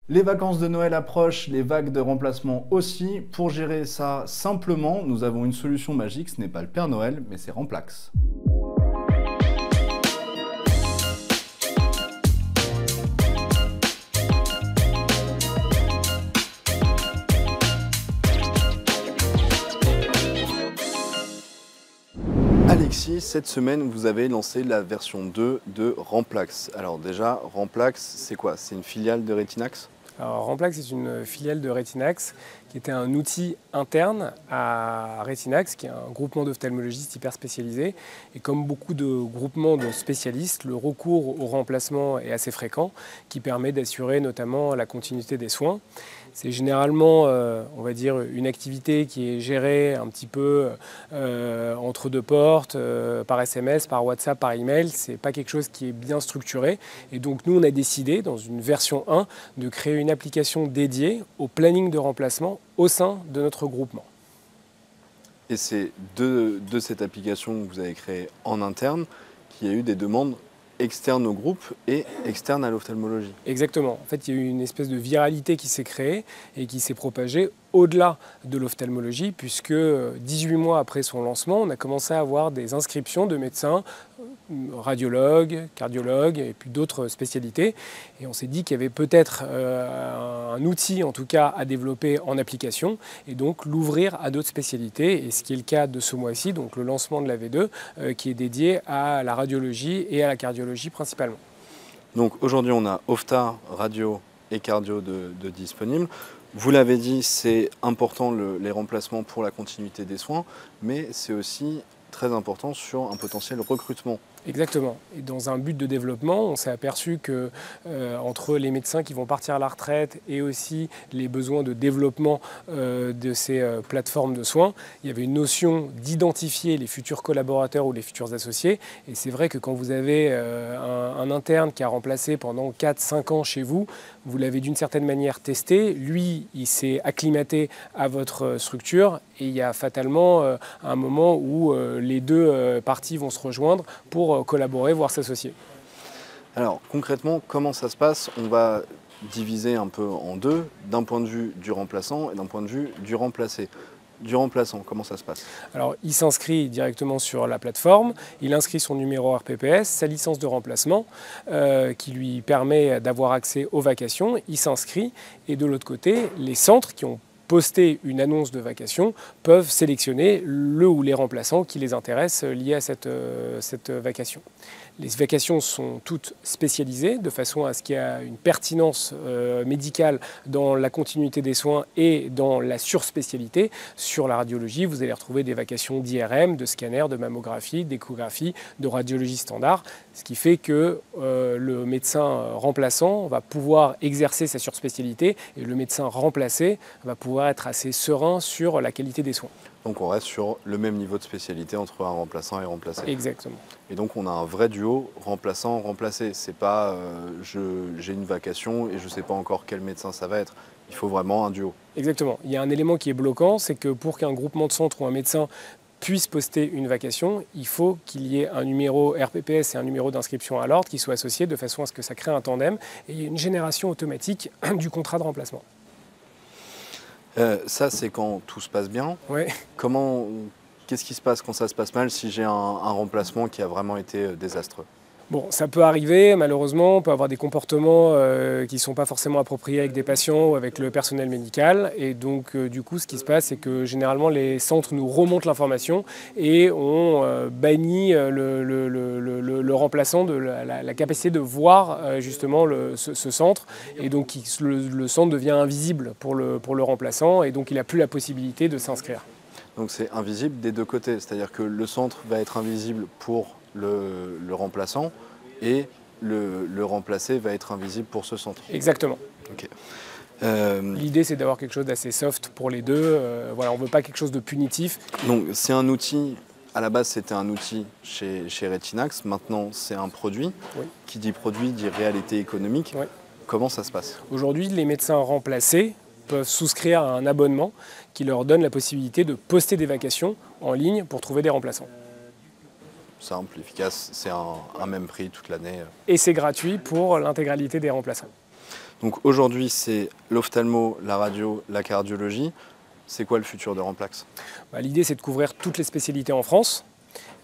Les vacances de Noël approchent, les vagues de remplacement aussi. Pour gérer ça simplement, nous avons une solution magique, ce n'est pas le Père Noël, mais c'est Remplax. Alexis, cette semaine, vous avez lancé la version 2 de Remplax. Alors déjà, Remplax, c'est quoi? C'est une filiale de Retinax? Alors, Remplax est une filiale de Retinax qui était un outil interne à Retinax, qui est un groupement d'ophtalmologistes hyper spécialisé. Et comme beaucoup de groupements de spécialistes, le recours au remplacement est assez fréquent, qui permet d'assurer notamment la continuité des soins. C'est généralement, on va dire, une activité qui est gérée un petit peu entre deux portes, par SMS, par WhatsApp, par email. Ce n'est pas quelque chose qui est bien structuré. Et donc nous, on a décidé, dans une version 1, de créer une application dédiée au planning de remplacement au sein de notre groupement. Et c'est de cette application que vous avez créée en interne qu'il y a eu des demandes externes au groupe et externes à l'ophtalmologie. Exactement. En fait, il y a eu une espèce de viralité qui s'est créée et qui s'est propagée au-delà de l'ophtalmologie, puisque 18 mois après son lancement, on a commencé à avoir des inscriptions de médecins, radiologues, cardiologues et puis d'autres spécialités. Et on s'est dit qu'il y avait peut-être un outil, en tout cas, à développer en application et donc l'ouvrir à d'autres spécialités. Et ce qui est le cas de ce mois-ci, donc le lancement de la V2, qui est dédié à la radiologie et à la cardiologie principalement. Donc aujourd'hui, on a Ophta, radio et cardio de disponibles. Vous l'avez dit, c'est important les remplacements pour la continuité des soins, mais c'est aussi très important sur un potentiel recrutement. Exactement. Et dans un but de développement, on s'est aperçu que entre les médecins qui vont partir à la retraite et aussi les besoins de développement de ces plateformes de soins, il y avait une notion d'identifier les futurs collaborateurs ou les futurs associés. Et c'est vrai que quand vous avez un interne qui a remplacé pendant 4-5 ans chez vous, vous l'avez d'une certaine manière testé, lui, il s'est acclimaté à votre structure et il y a fatalement un moment où les deux parties vont se rejoindre pour collaborer, voire s'associer. Alors concrètement, comment ça se passe? On va diviser un peu en deux, d'un point de vue du remplaçant et d'un point de vue du remplacé. Du remplaçant, comment ça se passe? Alors, il s'inscrit directement sur la plateforme, il inscrit son numéro RPPS, sa licence de remplacement qui lui permet d'avoir accès aux vacations, il s'inscrit et de l'autre côté, les centres qui ont posté une annonce de vacation peuvent sélectionner le ou les remplaçants qui les intéressent liés à cette vacation. Les vacations sont toutes spécialisées de façon à ce qu'il y ait une pertinence médicale dans la continuité des soins et dans la surspécialité. Sur la radiologie, vous allez retrouver des vacations d'IRM, de scanner, de mammographie, d'échographie, de radiologie standard, ce qui fait que le médecin remplaçant va pouvoir exercer sa surspécialité et le médecin remplacé va pouvoir être assez serein sur la qualité des soins. Donc on reste sur le même niveau de spécialité entre un remplaçant et remplacé. Exactement. Et donc on a un vrai duo remplaçant-remplacé. C'est pas j'ai une vacation et je ne sais pas encore quel médecin ça va être. Il faut vraiment un duo. Exactement. Il y a un élément qui est bloquant, c'est que pour qu'un groupement de centres ou un médecin puisse poster une vacation, il faut qu'il y ait un numéro RPPS et un numéro d'inscription à l'ordre qui soient associés de façon à ce que ça crée un tandem et il y ait une génération automatique du contrat de remplacement. Ça, c'est quand tout se passe bien. Ouais. Qu'est-ce qui se passe quand ça se passe mal si j'ai un remplacement qui a vraiment été désastreux? Bon, ça peut arriver, malheureusement, on peut avoir des comportements qui ne sont pas forcément appropriés avec des patients ou avec le personnel médical. Et donc, du coup, ce qui se passe, c'est que généralement, les centres nous remontent l'information et on bannit le remplaçant de la capacité de voir justement ce centre. Et donc, le centre devient invisible pour le remplaçant et donc il n'a plus la possibilité de s'inscrire. Donc, c'est invisible des deux côtés. C'est-à-dire que le centre va être invisible pour le remplaçant et le remplacé va être invisible pour ce centre. Exactement. Okay. L'idée, c'est d'avoir quelque chose d'assez soft pour les deux. Voilà, on ne veut pas quelque chose de punitif. Donc, c'est un outil, à la base, c'était un outil chez Retinax. Maintenant, c'est un produit. Oui. Qui dit produit dit réalité économique. Oui. Comment ça se passe? Aujourd'hui, les médecins remplacés peuvent souscrire à un abonnement qui leur donne la possibilité de poster des vacations en ligne pour trouver des remplaçants. Simple, efficace, c'est un même prix toute l'année. Et c'est gratuit pour l'intégralité des remplaçants. Donc aujourd'hui, c'est l'ophtalmo, la radio, la cardiologie. C'est quoi le futur de Remplax? L'idée, c'est de couvrir toutes les spécialités en France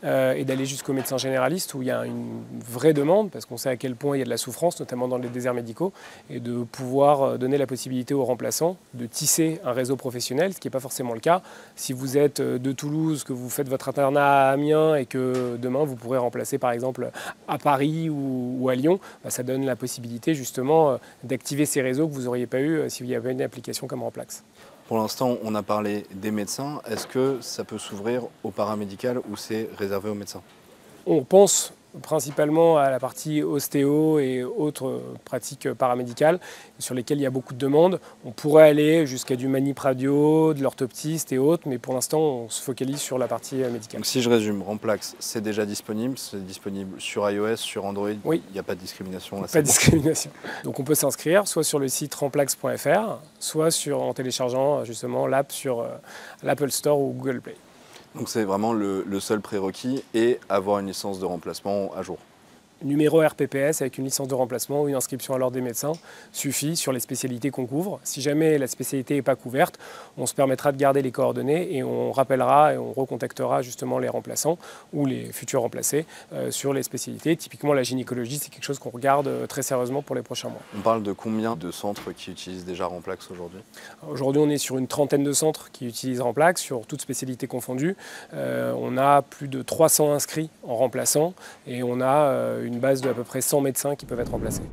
et d'aller jusqu'aux médecins généralistes où il y a une vraie demande, parce qu'on sait à quel point il y a de la souffrance, notamment dans les déserts médicaux, et de pouvoir donner la possibilité aux remplaçants de tisser un réseau professionnel, ce qui n'est pas forcément le cas. Si vous êtes de Toulouse, que vous faites votre internat à Amiens et que demain vous pourrez remplacer par exemple à Paris ou à Lyon, ça donne la possibilité justement d'activer ces réseaux que vous n'auriez pas eu s'il y avait une application comme Remplax. Pour l'instant, on a parlé des médecins. Est-ce que ça peut s'ouvrir au paramédical ou c'est réservé aux médecins? On pense principalement à la partie ostéo et autres pratiques paramédicales sur lesquelles il y a beaucoup de demandes. On pourrait aller jusqu'à du manip radio, de l'orthoptiste et autres, mais pour l'instant, on se focalise sur la partie médicale. Donc si je résume, Remplax, c'est déjà disponible. C'est disponible sur iOS, sur Android. Oui. Il n'y a pas de discrimination là. Pas de discrimination. Donc on peut s'inscrire soit sur le site remplax.fr, soit en téléchargeant justement l'app sur l'Apple Store ou Google Play. Donc c'est vraiment le seul prérequis et avoir une licence de remplacement à jour. Numéro RPPS avec une licence de remplacement ou une inscription à l'ordre des médecins suffit sur les spécialités qu'on couvre. Si jamais la spécialité n'est pas couverte, on se permettra de garder les coordonnées et on rappellera et on recontactera justement les remplaçants ou les futurs remplacés sur les spécialités. Typiquement la gynécologie, c'est quelque chose qu'on regarde très sérieusement pour les prochains mois. On parle de combien de centres qui utilisent déjà Remplax aujourd'hui? Aujourd'hui, on est sur une trentaine de centres qui utilisent Remplax, sur toutes spécialités confondues. On a plus de 300 inscrits en remplaçant et on a une base de à peu près 100 médecins qui peuvent être remplacés.